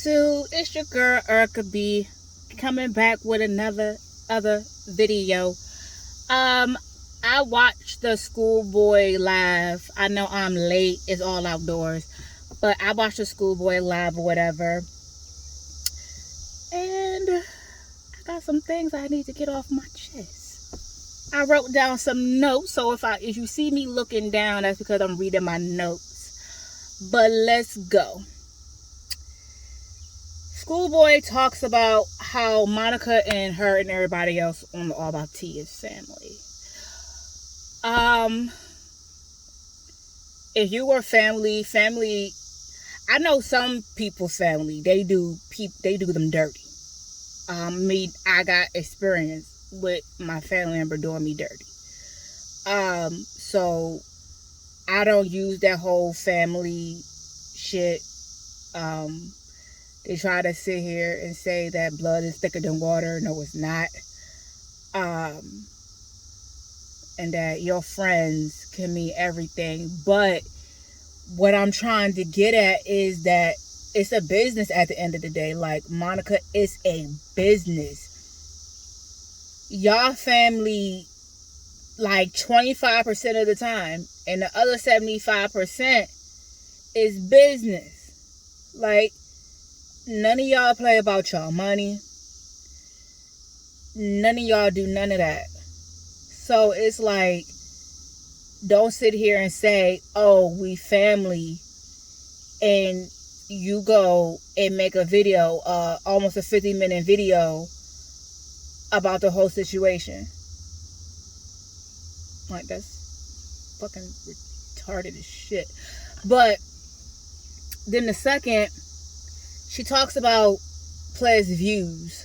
YouTube? It's your girl Ericka B, coming back with another video. I watched the Schoolboy live. I know I'm late, it's all outdoors, but I watched the Schoolboy live or whatever, and I got some things I need to get off my chest. I wrote down some notes, so if you see me looking down, that's because I'm reading my notes. But let's go. Schoolboy talks about how Monica and her and everybody else on the All About Tea is family. If you were family, I know some people's family, they do them dirty. I got experience with my family member doing me dirty. So I don't use that whole family shit. They try to sit here and say that blood is thicker than water. No, it's not. And that your friends can mean everything. But what I'm trying to get at is that it's a business at the end of the day. Like, Monica is a business. Y'all family, like 25% of the time. And the other 75% is business. Like, none of y'all play about y'all money. None of y'all do none of that. So it's like, don't sit here and say, oh, we family, and you go and make a video, almost a 50-minute video about the whole situation. Like, that's fucking retarded as shit. But then the second, she talks about plez views.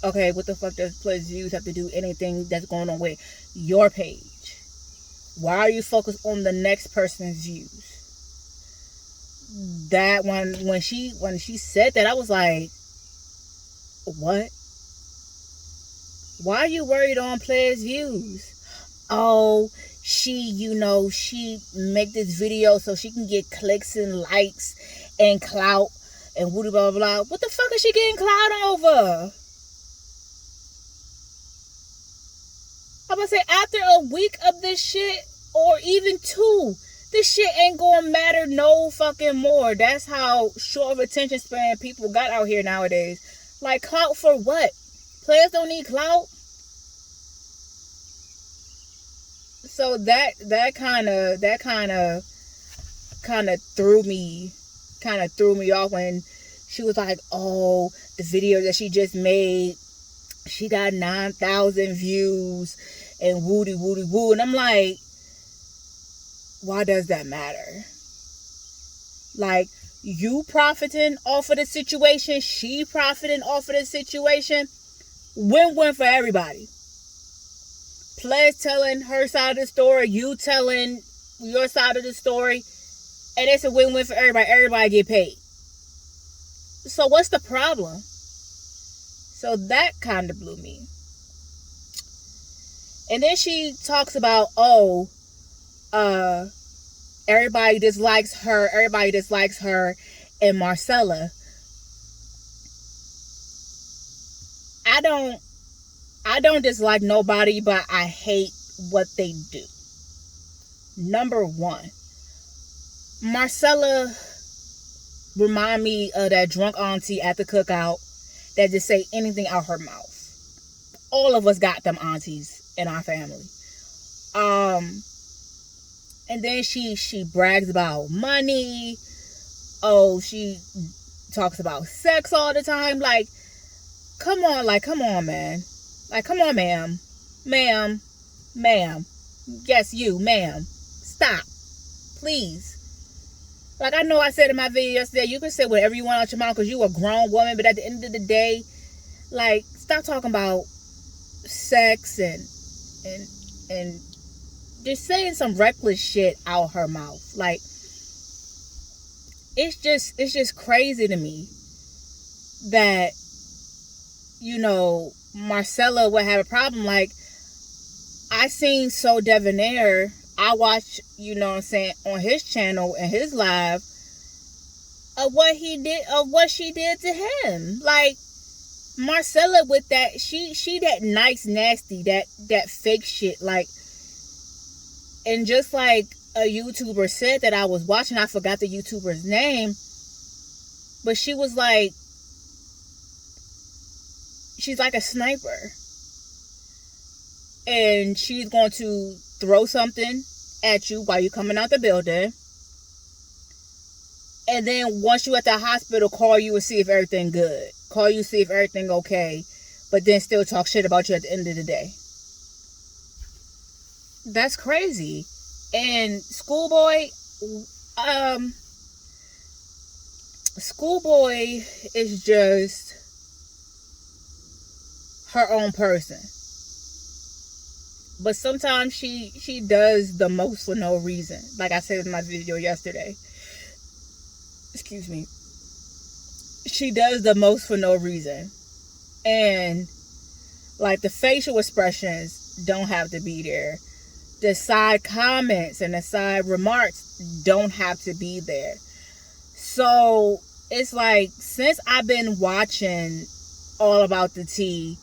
Okay, what the fuck does plez views have to do anything that's going on with your page? Why are you focused on the next person's views? That when she said that, I was like, what? Why are you worried on plez views? Oh, she make this video so she can get clicks and likes and clout and woody blah blah blah. What the fuck is she getting clout over? I'm gonna say, after a week of this shit, or even two, this shit ain't gonna matter no fucking more. That's how short of attention span people got out here nowadays. Like, clout for what? Players don't need clout. So that kind of threw me off when she was like, oh, the video that she just made, she got 9,000 views and woody woo. And I'm like, why does that matter? Like, you profiting off of the situation, she profiting off of the situation. Win-win for everybody. Plez telling her side of the story, you telling your side of the story, and it's a win-win for everybody. Everybody get paid. So what's the problem? So that kind of blew me. And then she talks about, everybody dislikes her and Marcella. I don't dislike nobody, but I hate what they do. Number one, Marcella remind me of that drunk auntie at the cookout that just say anything out her mouth. All of us got them aunties in our family. And then she brags about money. Oh, she talks about sex all the time. Like, come on, man. Like, come on, ma'am. Ma'am. Yes, you, ma'am. Stop. Please. Like, I know I said in my video yesterday, you can say whatever you want out your mouth because you a grown woman, but at the end of the day, like, stop talking about sex and just saying some reckless shit out her mouth. Like, it's just crazy to me that, Marcella would have a problem. Like, I seen So Debonair. I watched, on his channel and his live, of what she did to him. Like, Marcella with that, she that nice nasty, that fake shit. Like, and just like a YouTuber said that I was watching, I forgot the YouTuber's name, but she was like, she's like a sniper, and she's going to throw something at you while you're coming out the building, and then once you're at the hospital, call you and see if everything good, call you, see if everything okay, but then still talk shit about you at the end of the day. That's crazy. And Schoolboy is just her own person. But sometimes she does the most for no reason. Like I said in my video yesterday. Excuse me. She does the most for no reason. And like, the facial expressions don't have to be there. The side comments and the side remarks don't have to be there. So it's like, since I've been watching All About the Tea,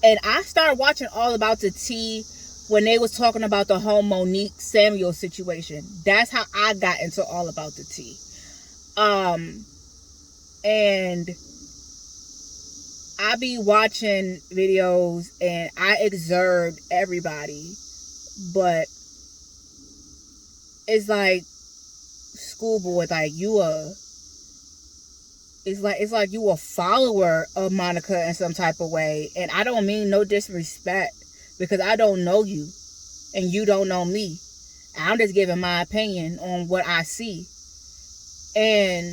and I started watching All About the Tea when they was talking about the whole Monique Samuel situation. That's how I got into All About the Tea. And I be watching videos and I observed everybody, but it's like, Schoolboy, like, it's like you a follower of Monica in some type of way. And I don't mean no disrespect, because I don't know you and you don't know me. I'm just giving my opinion on what I see. And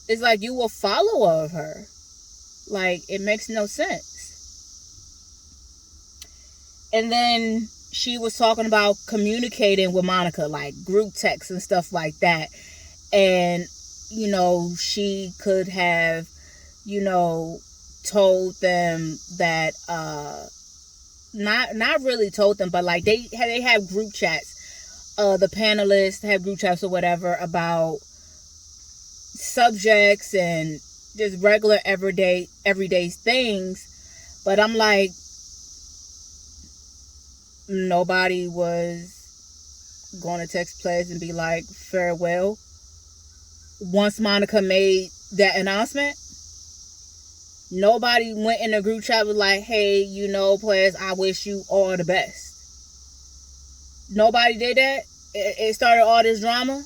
it's like you a follower of her. Like, it makes no sense. And then she was talking about communicating with Monica, like group texts and stuff like that. And, you know, she could have, you know, told them that, not really told them, but like they have group chats. The panelists have group chats or whatever about subjects and just regular everyday things. But I'm like, nobody was going to text Plez and be like, farewell, once Monica made that announcement. Nobody went in the group chat with like, hey, you know, Plez, I wish you all the best. Nobody did that. It started all this drama.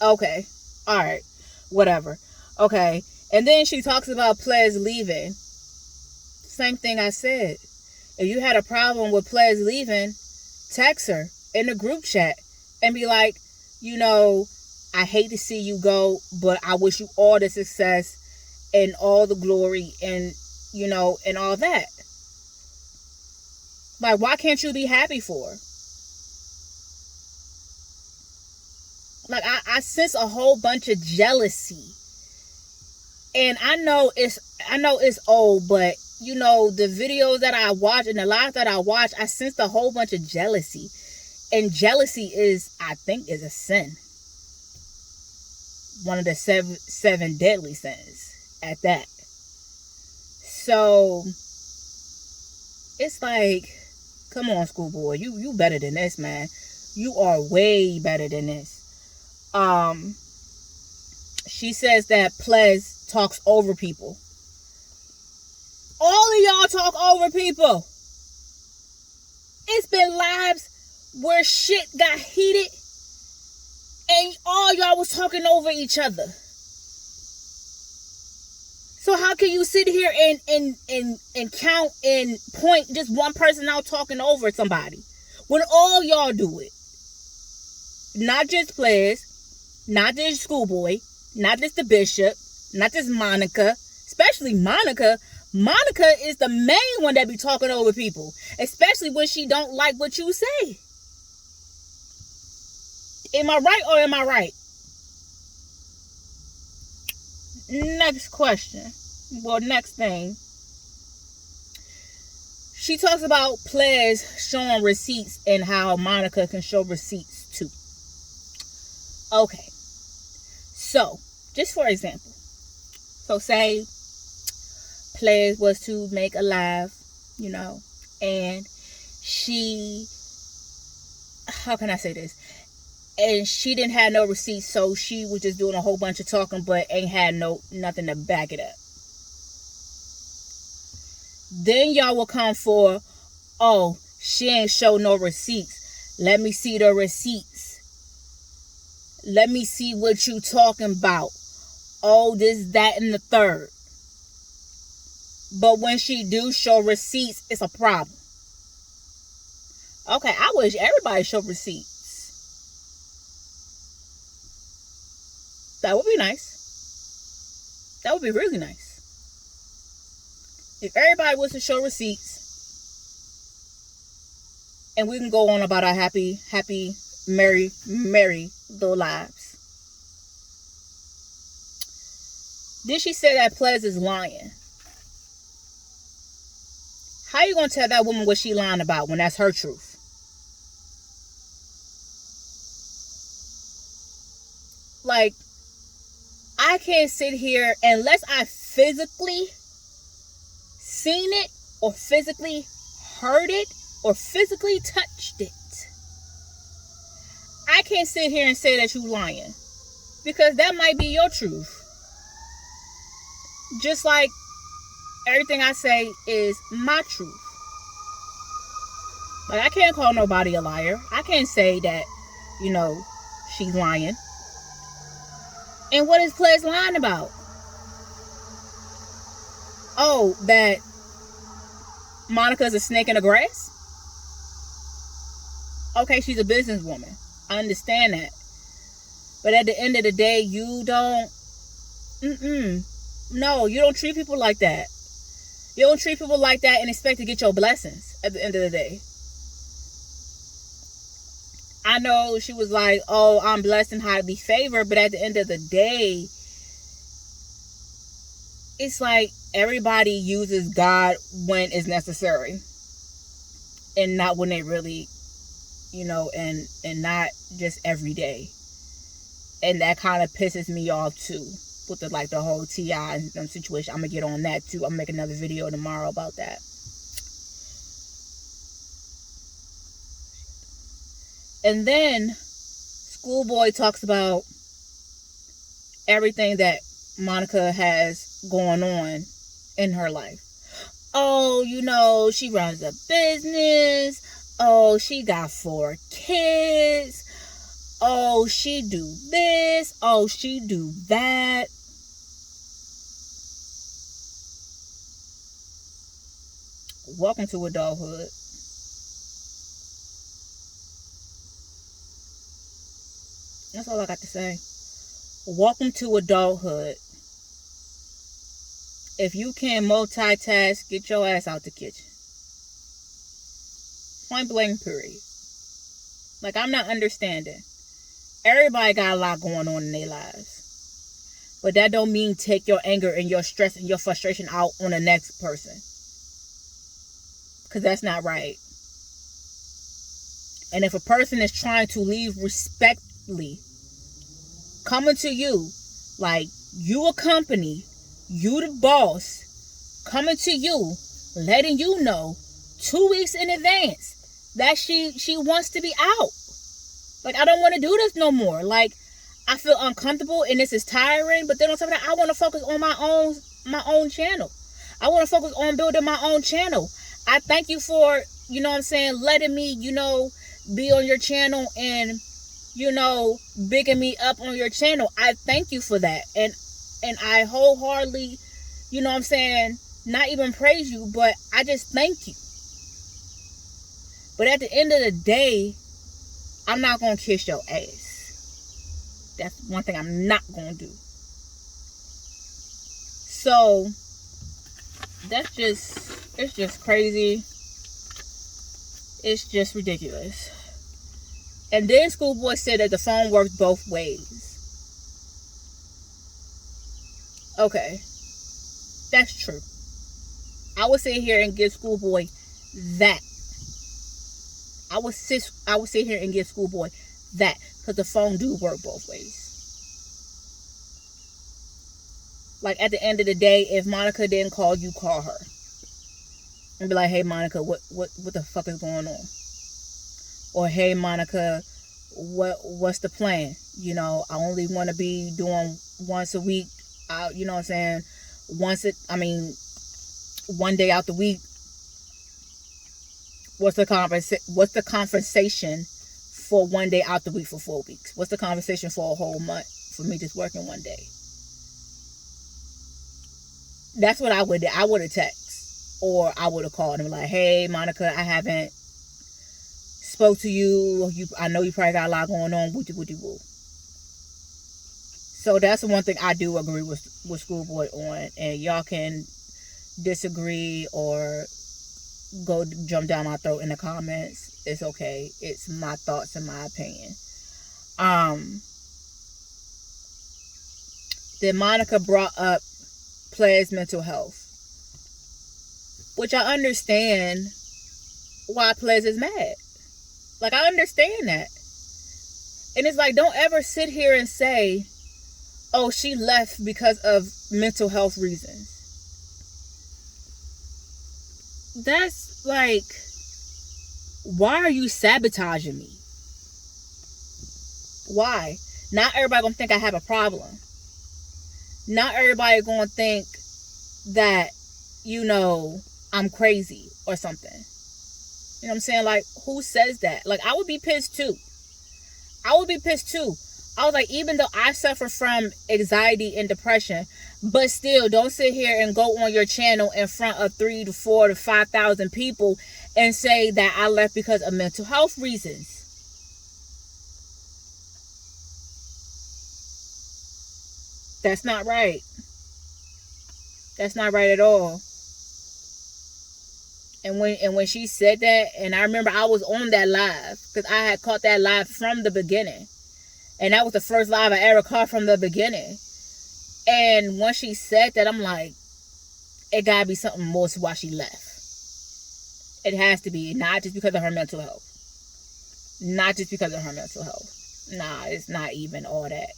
Okay, all right, whatever. Okay, and then she talks about Plez leaving. Same thing I said. If you had a problem with Plez leaving, text her in the group chat and be like, you know, I hate to see you go, but I wish you all the success and all the glory and, you know, and all that. Like, why can't you be happy for her? Like, I sense a whole bunch of jealousy. And I know it's old, but, you know, the videos that I watch and the lives that I watch, I sensed a whole bunch of jealousy. And jealousy is, I think, is a sin. One of the seven deadly sins at that. So it's like, come on, Schoolboy, you better than this, man. You are way better than this. She says that Plez talks over people. All of y'all talk over people. It's been lives where shit got heated and all y'all was talking over each other. So how can you sit here and count and point just one person out talking over somebody when all y'all do it? Not just Plez, not just Schoolboy, not just the Bishop, not just Monica, especially Monica. Monica is the main one that be talking over people, especially when she don't like what you say. Am I right or am I right? Next question. Well, next thing. She talks about Plez showing receipts and how Monica can show receipts too. Okay. So, Just for example. So say Plez was to make a live, and she, how can I say this? And she didn't have no receipts, so she was just doing a whole bunch of talking, but ain't had nothing to back it up. Then y'all will come for, oh, she ain't show no receipts. Let me see the receipts. Let me see what you talking about. Oh, this, that, and the third. But when she do show receipts, it's a problem. Okay, I wish everybody show receipts. That would be nice. That would be really nice. If everybody was to show receipts, and we can go on about our happy, merry little lives. Then she said that Plez is lying. How you gonna tell that woman what she lying about when that's her truth? Like, I can't sit here unless I physically seen it or physically heard it or physically touched it. I can't sit here and say that you lying, because that might be your truth. Just like everything I say is my truth. Like, I can't call nobody a liar. I can't say that, she's lying. And what is Plez lying about? Oh, that Monica's a snake in the grass? Okay, she's a businesswoman. I understand that. But at the end of the day, you don't... No, you don't treat people like that. You don't treat people like that and expect to get your blessings at the end of the day. I know she was like, oh, I'm blessed and highly favored. But at the end of the day, it's like everybody uses God when it's necessary. And not when they really, and not just every day. And that kind of pisses me off too. With the whole T.I. situation. I'm going to get on that too. I'm going to make another video tomorrow about that. And then Schoolboy talks about everything that Monica has going on in her life. Oh, she runs a business. Oh, she got 4 kids. Oh, she do this. Oh, she do that. Welcome to adulthood. That's all I got to say. Welcome to adulthood. If you can't multitask, get your ass out the kitchen. Point blank, period. Like, I'm not understanding. Everybody got a lot going on in their lives. But that don't mean take your anger and your stress and your frustration out on the next person. Because that's not right. And if a person is trying to leave respectfully, coming to you, like you a company, you the boss, coming to you, letting you know 2 weeks in advance that she wants to be out. Like, I don't want to do this no more. Like, I feel uncomfortable and this is tiring. But then on top of that, I want to focus on my own channel. I want to focus on building my own channel. I thank you for, letting me, be on your channel and, bigging me up on your channel. I thank you for that. And I wholeheartedly, not even praise you, but I just thank you. But at the end of the day, I'm not going to kiss your ass. That's one thing I'm not going to do. So, it's just crazy. It's just ridiculous. And then Schoolboy said that the phone works both ways. Okay. That's true. I would sit here and give Schoolboy that. I would sit here and give Schoolboy that, because the phone do work both ways. Like, at the end of the day, if Monica didn't call you, call her. And be like, hey, Monica, what the fuck is going on? Or, hey, Monica, what's the plan? You know, I only want to be doing once a week. You know what I'm saying? One day out the week. What's the conversation for one day out the week for 4 weeks? What's the conversation for a whole month for me just working one day? That's what I would do. I would have texted, or I would have called and be like, hey, Monica, I haven't spoke to you. I know you probably got a lot going on. Wooty woo. So that's the one thing I do agree with Schoolboy on. And y'all can disagree or go jump down my throat in the comments. It's okay. It's my thoughts and my opinion. Then Monica brought up plez mental health, which I understand why plez is mad. Like, I understand that. And it's like, don't ever sit here and say, oh, she left because of mental health reasons. That's like, why are you sabotaging me? Why? Not everybody gonna think I have a problem. Not everybody gonna think that, you know, I'm crazy or something. You know what I'm saying? Like, who says that? Like, I would be pissed too. I was like, even though I suffer from anxiety and depression, but still, don't sit here and go on your channel in front of 3,000 to 4,000 to 5,000 people and say that I left because of mental health reasons. That's not right. That's not right at all. And when she said that, and I remember I was on that live, because I had caught that live from the beginning. And that was the first live I ever caught from the beginning. And when she said that, I'm like, it gotta be something more to why she left. It has to be, not just because of her mental health. Not just because of her mental health. Nah, it's not even all that.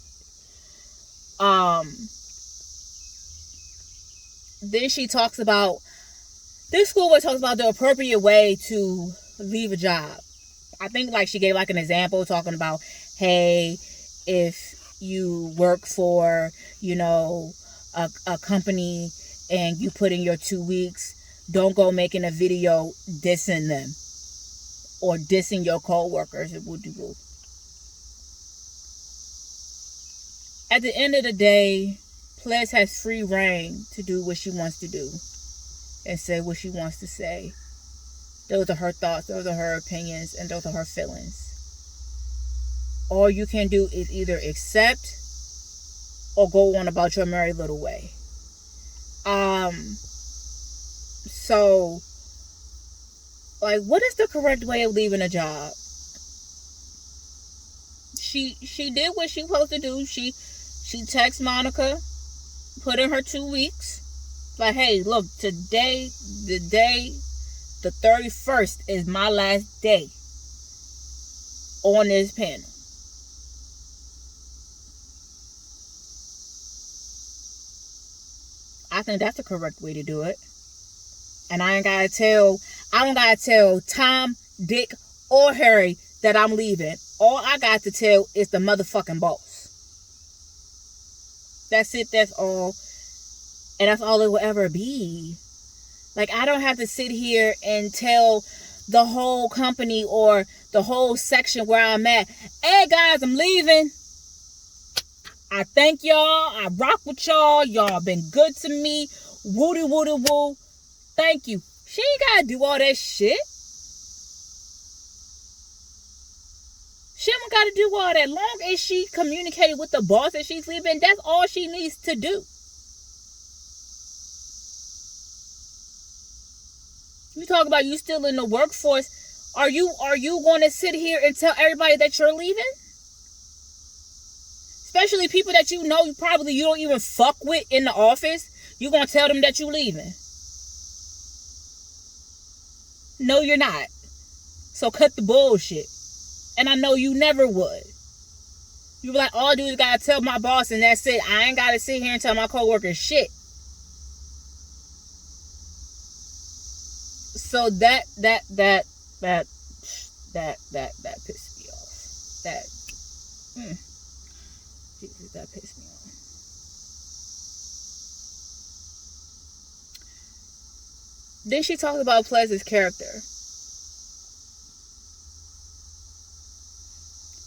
Then she talks about, this schoolboy talks about the appropriate way to leave a job. I think like she gave like an example talking about, hey, if you work for, you know, a company and you put in your 2 weeks, don't go making a video dissing them or dissing your co-workers. At the end of the day, plez has free reign to do what she wants to do and say what she wants to say. Those are her thoughts, those are her opinions, and those are her feelings. All you can do is either accept or go on about your merry little way. So, like, what is the correct way of leaving a job? She did what she was supposed to do. She texted Monica, put in her 2 weeks. Like, hey, look, today, the 31st is my last day on this panel. I think that's the correct way to do it. And I don't gotta tell Tom, Dick, or Harry that I'm leaving. All I got to tell is the motherfucking boss. That's it, that's all. And that's all it will ever be. Like, I don't have to sit here and tell the whole company or the whole section where I'm at, hey guys, I'm leaving. I thank y'all. I rock with y'all. Y'all been good to me. Woody woody woo. Thank you. She ain't gotta do all that shit. She don't gotta do all that. Long as she communicated with the boss that she's leaving, that's all she needs to do. You talk about you still in the workforce. Are you going to sit here and tell everybody that you're leaving? Especially people that you know you don't even fuck with in the office. You going to tell them that you're leaving? No, you're not. So cut the bullshit. And I know you never would. You be like, all I do is gotta tell my boss and that's it. I ain't gotta sit here and tell my coworkers shit. So that pissed me off. Jesus, that pissed me off. Then she talked about Plez's character.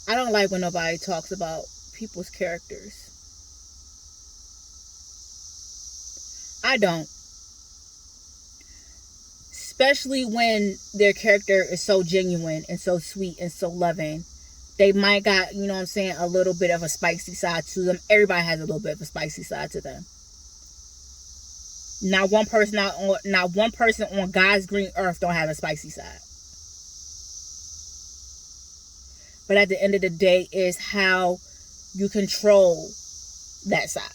I don't like when nobody talks about people's characters. I don't. Especially when their character is so genuine and so sweet and so loving. They might got, you know what I'm saying, a little bit of a spicy side to them. Everybody has a little bit of a spicy side to them. Not one person on God's green earth don't have a spicy side. But at the end of the day, is how you control that side.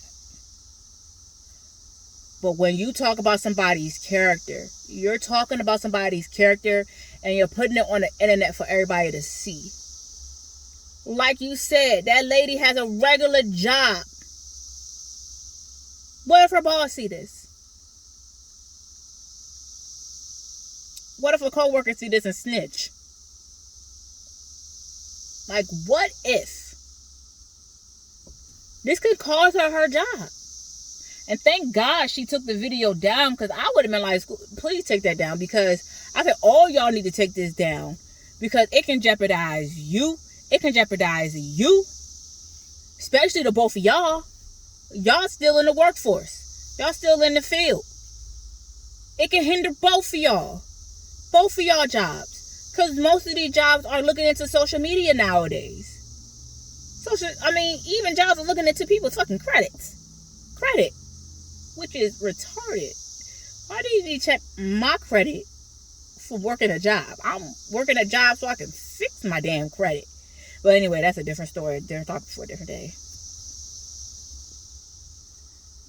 But when you talk about somebody's character, you're talking about somebody's character and you're putting it on the internet for everybody to see. Like you said, that lady has a regular job. What if her boss see this? What if a coworker see this and snitch? Like, what if? This could cost her job. And thank God she took the video down, because I would have been like, please take that down, because I said, all y'all need to take this down, because it can jeopardize you. It can jeopardize you, especially the both of y'all. Y'all still in the workforce. Y'all still in the field. It can hinder both of y'all. Both of y'all jobs. Because most of these jobs are looking into social media nowadays. Even jobs are looking into people's fucking credits. Credit. Which is retarded. Why do you need to check my credit for working a job? I'm working a job so I can fix my damn credit. But anyway, that's a different story. Different topic for a different day.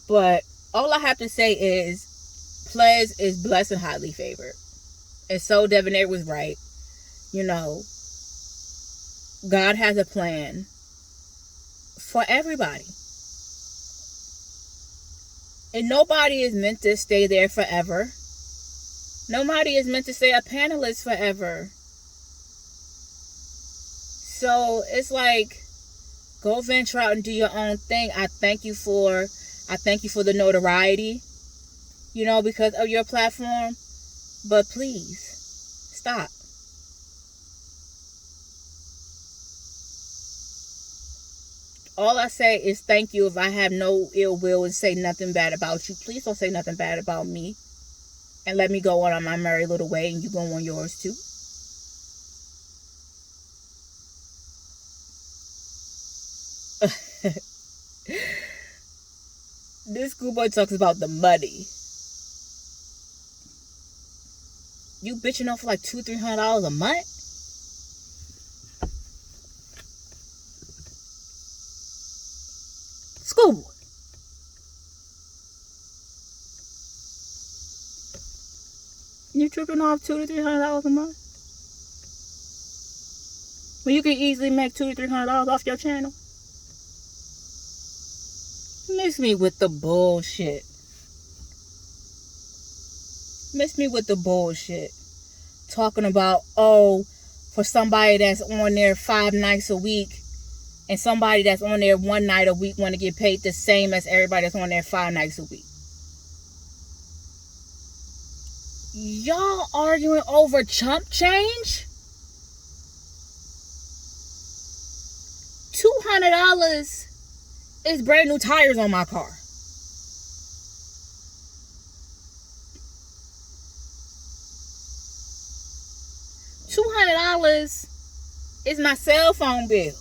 But all I have to say is, Plez is blessed and highly favored. And so Debonair was right. You know, God has a plan for everybody. And nobody is meant to stay there forever. Nobody is meant to stay a panelist forever. So it's like, go venture out and do your own thing. I thank you for the notoriety, you know, because of your platform. But please, stop. All I say is thank you. If I have no ill will and say nothing bad about you, please don't say nothing bad about me. And let me go on my merry little way, and you go on yours too. This schoolboy talks about the money. You bitching off for like $200-$300 a month? Schoolboy. You tripping off $200-$300 a month? When you can easily make $200-$300 off your channel? Miss me with the bullshit. Miss me with the bullshit. Talking about, oh, for somebody that's on there 5 nights a week and somebody that's on there 1 night a week want to get paid the same as everybody that's on there 5 nights a week. Y'all arguing over chump change? $200 is brand new tires on my car. $200 is my cell phone bill.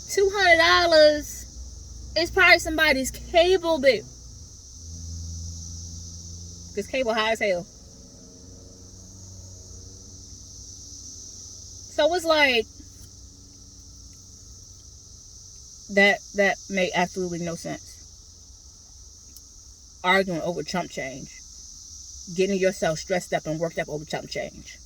$200 is probably somebody's cable bill. Because cable high as hell. So it's like, that made absolutely no sense. Arguing over chump change. Getting yourself stressed up and worked up over chump change. 200 $200 is probably somebody's cable bill. Because cable high as hell. So it's like, that made absolutely no sense. Arguing over chump change. Getting yourself stressed up and worked up over chump change.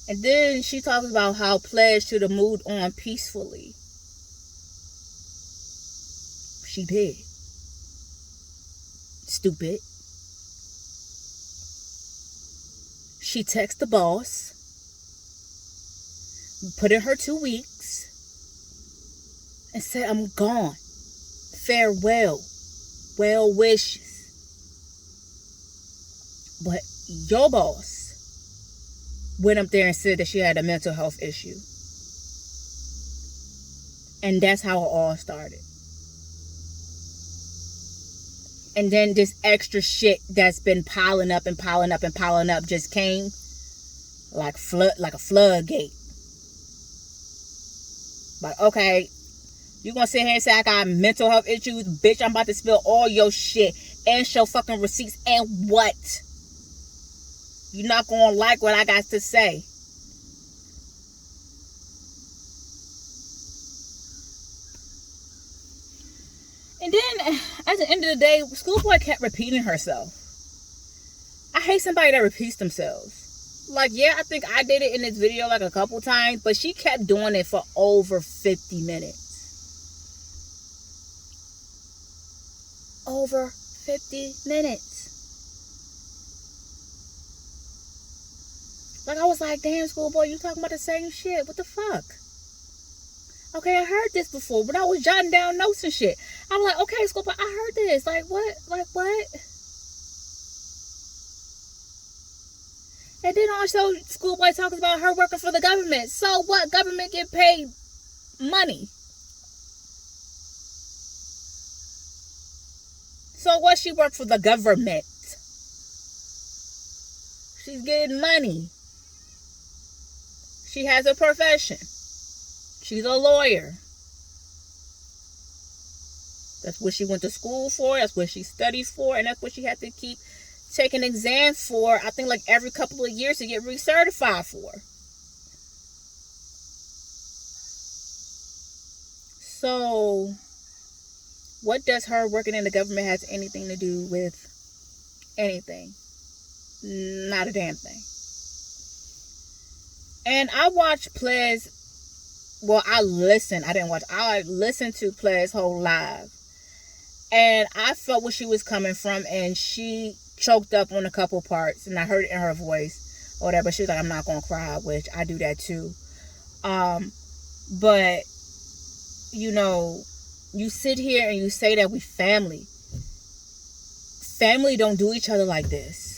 And then she talks about how Plez should have moved on peacefully. She did. Stupid. She texted the boss, put in her 2 weeks, and said, I'm gone. Farewell. Well wishes. But your boss went up there and said that she had a mental health issue. And that's how it all started. And then this extra shit that's been piling up and piling up and piling up just came like a floodgate. But okay, you gonna sit here and say I got mental health issues? Bitch, I'm about to spill all your shit and show fucking receipts and what? You're not gonna like what I got to say. And then, at the end of the day, Schoolboy kept repeating herself. I hate somebody that repeats themselves. Like, yeah, I think I did it in this video like a couple times, but she kept doing it for over 50 minutes. Over 50 minutes. Like, I was like, damn, Schoolboy, you talking about the same shit. What the fuck? Okay, I heard this before, but I was jotting down notes and shit. I'm like, okay, Schoolboy, I heard this. Like, what? Like, what? And then also, Schoolboy talks about her working for the government. So what? Government get paid money. So what? She worked for the government. She's getting money. She has a profession. She's a lawyer. That's what she went to school for. That's what she studied for. And that's what she had to keep taking exams for, I think, like every couple of years to get recertified for. So, what does her working in the government has anything to do with anything? Not a damn thing. And I watched Plez. Well, I listened. I didn't watch. I listened to Plez whole live. And I felt where she was coming from. And she choked up on a couple parts. And I heard it in her voice. Or whatever. She was like, I'm not going to cry. Which I do that too. But, you know, you sit here and you say that we family. Family don't do each other like this.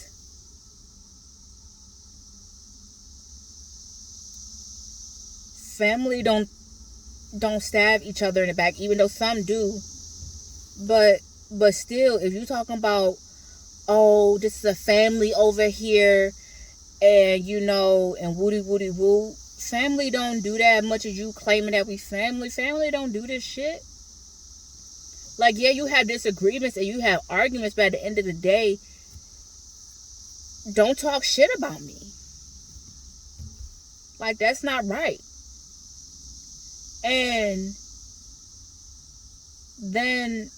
Family don't stab each other in the back, even though some do. But still, if you're talking about, oh, this is a family over here, and you know, and woody woo, family don't do that much as you claiming that we family. Family don't do this shit. Like, yeah, you have disagreements and you have arguments, but at the end of the day, don't talk shit about me. Like, that's not right. And then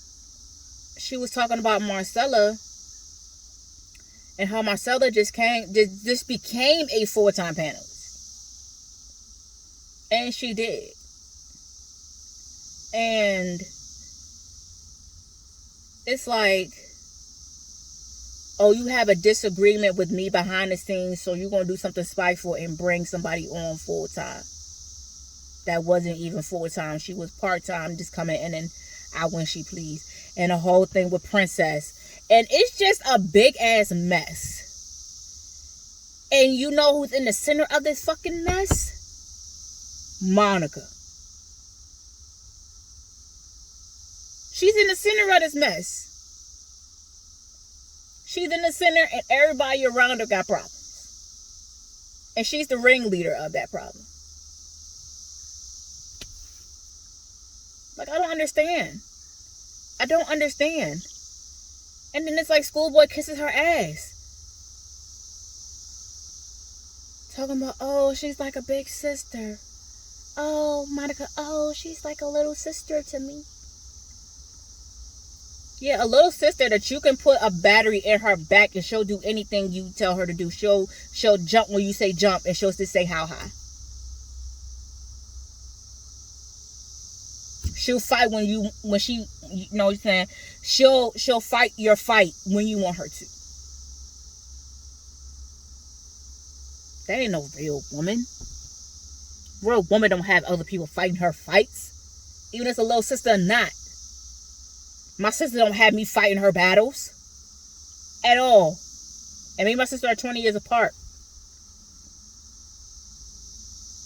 she was talking about Marcella and how Marcella just became a full-time panelist. And she did. And it's like, oh, you have a disagreement with me behind the scenes, so you're going to do something spiteful and bring somebody on full-time. That wasn't even full-time. She was part-time, just coming in and out when she pleased. And the whole thing with Princess. And it's just a big-ass mess. And you know who's in the center of this fucking mess? Monica. She's in the center of this mess. She's in the center and everybody around her got problems. And she's the ringleader of that problem. Like, I don't understand. I don't understand. And then it's like Schoolboy kisses her ass. Talking about, oh, she's like a big sister. Oh, Monica, oh, she's like a little sister to me. Yeah, a little sister that you can put a battery in her back and she'll do anything you tell her to do. She'll jump when you say jump, and she'll just say how high. She'll fight when she, you know what I'm saying? She'll fight your fight when you want her to. That ain't no real woman. Real woman don't have other people fighting her fights. Even as a little sister or not. My sister don't have me fighting her battles. At all. And me and my sister are 20 years apart.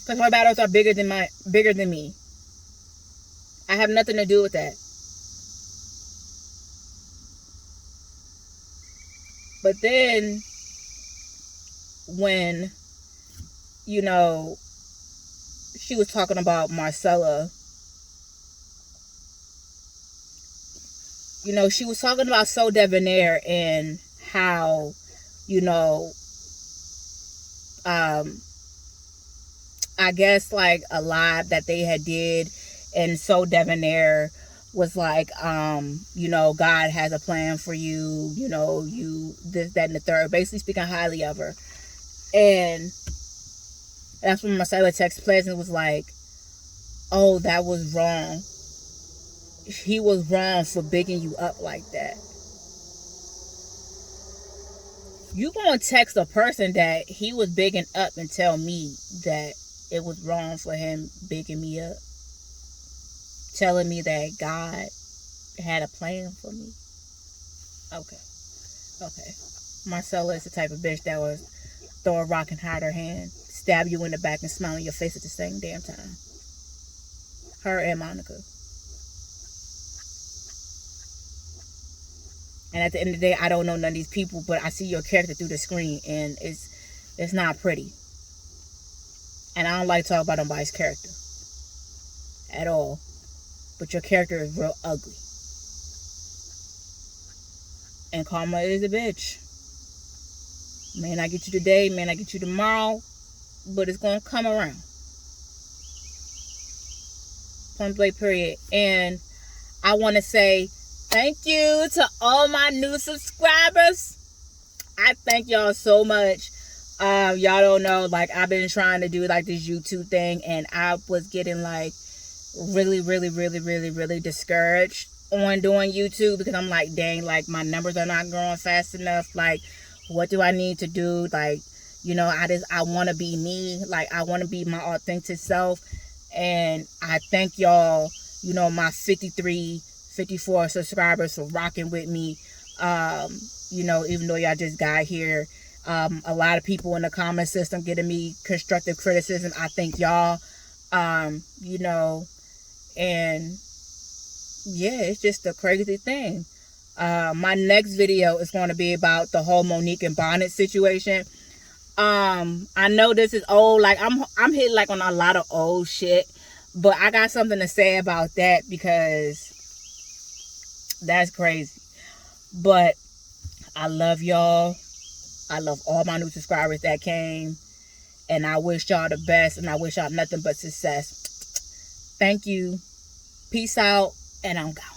Because her battles are bigger than me. I have nothing to do with that. But then, when, you know, she was talking about Marcella, you know, she was talking about So Debonair and how, you know, I guess like a lot that they had did, and So Debonair was like, you know, God has a plan for you, you know, you this, that, and the third, basically speaking highly of her. And that's when Marcella texted Plez and was like, oh, that was wrong. He was wrong for bigging you up like that. You gonna text a person that he was bigging up and tell me that it was wrong for him bigging me up? Telling me that God had a plan for me? Okay. Marcella is the type of bitch that would throw a rock and hide her hand, stab you in the back, and smile in your face at the same damn time. Her and Monica. And at the end of the day, I don't know none of these people, but I see your character through the screen, and it's not pretty. And I don't like to talk about nobody's character at all. But your character is real ugly. And karma is a bitch. May not get you today, may not get you tomorrow, but it's going to come around. Point blank period. And I want to say thank you to all my new subscribers. I thank y'all so much. Y'all don't know, like, I've been trying to do like this YouTube thing, and I was getting like really discouraged on doing YouTube, because I'm like, dang, like my numbers are not growing fast enough. Like, what do I need to do? Like, you know, I want to be me. Like, I want to be my authentic self. And I thank y'all, you know, my 54 subscribers for rocking with me. You know, even though y'all just got here, a lot of people in the comment system getting me constructive criticism. I thank y'all. You know, and yeah, it's just a crazy thing. My next video is going to be about the whole Monique and Bonnet situation. I know this is old, like I'm hitting like on a lot of old shit, but I got something to say about that because that's crazy. But I love y'all. I love all my new subscribers that came, and I wish y'all the best, and I wish y'all nothing but success. Thank you. Peace out, and I'm gone.